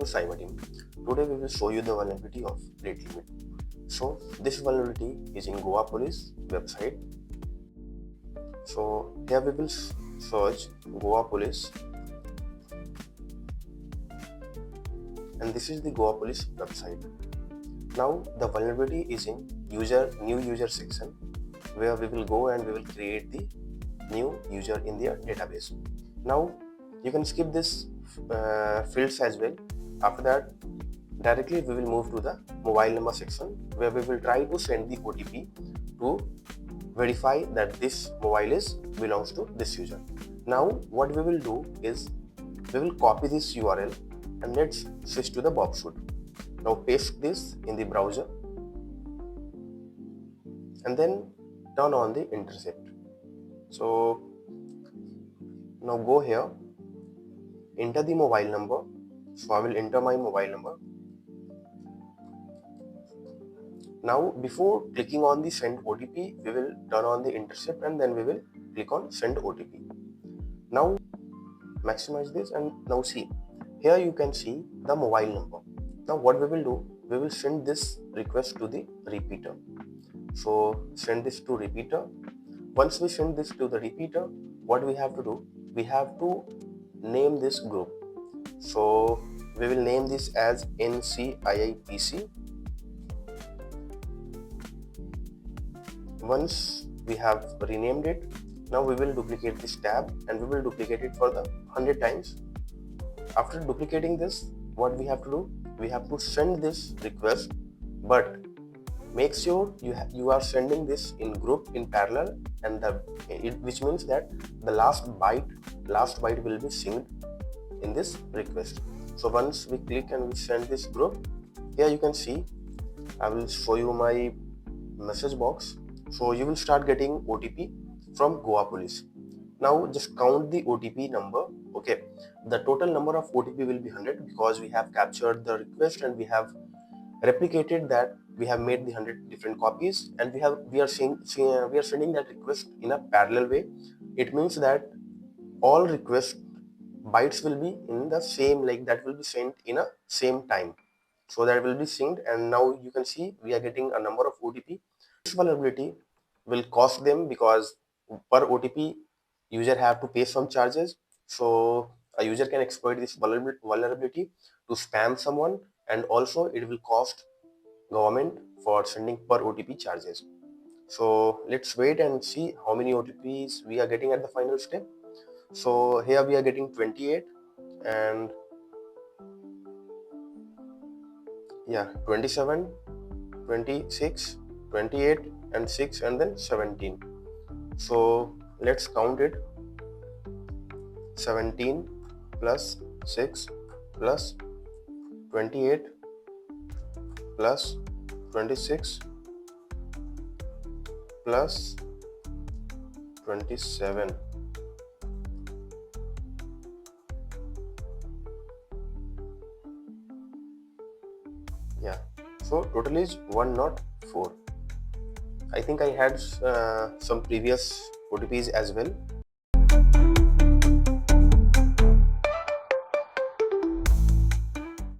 to Cyber Team. Today we will show you the vulnerability of rate limit. So this vulnerability is in Goa Police website. So here we will search Goa Police, and this is the Goa Police website. Now the vulnerability is in new user section, where we will go and we will create the new user in their database. Now you can skip this fields as well. After that, directly we will move to the mobile number section, where we will try to send the OTP to verify that this mobile belongs to this user. Now what we will do is we will copy this URL and let's switch to the Bob shoot. Now paste this in the browser and then turn on the intercept. So now go here, enter the mobile number. So I will enter my mobile number. Now before clicking on the send OTP, we will turn on the intercept and then we will click on send OTP. Now maximize this and now see, here you can see the mobile number. Now what we will do, we will send this request to the repeater. So send this to repeater. Once we send this to the repeater, what we have to do, we have to name this group. So we will name this as NCIIPC. Once we have renamed it, now we will duplicate this tab and we will duplicate it for the 100 times. After duplicating this, what we have to do, we have to send this request, but make sure you are sending this in group in parallel, and which means that the last byte will be synced in this request. So once we click and we send this group, here you can see, I will show you my message box. So you will start getting OTP from Goa Police. Now just count the OTP number. Okay, the total number of OTP will be 100 because we have captured the request and we have replicated that. We have made the 100 different copies and we are sending that request in a parallel way. It means that all request bytes will be in the same, like that will be sent in a same time. So that will be synced, and now you can see we are getting a number of OTP. This vulnerability will cost them because per OTP user have to pay some charges. So a user can exploit this vulnerability to spam someone, and also it will cost government for sending per OTP charges. So let's wait and see how many OTPs we are getting at the final step. So here we are getting 28 and 27, 26, 28 and 6 and then 17. So let's count it. 17 plus 6 plus 28 plus 26 plus 27. So total is 104. I think I had some previous OTPs as well.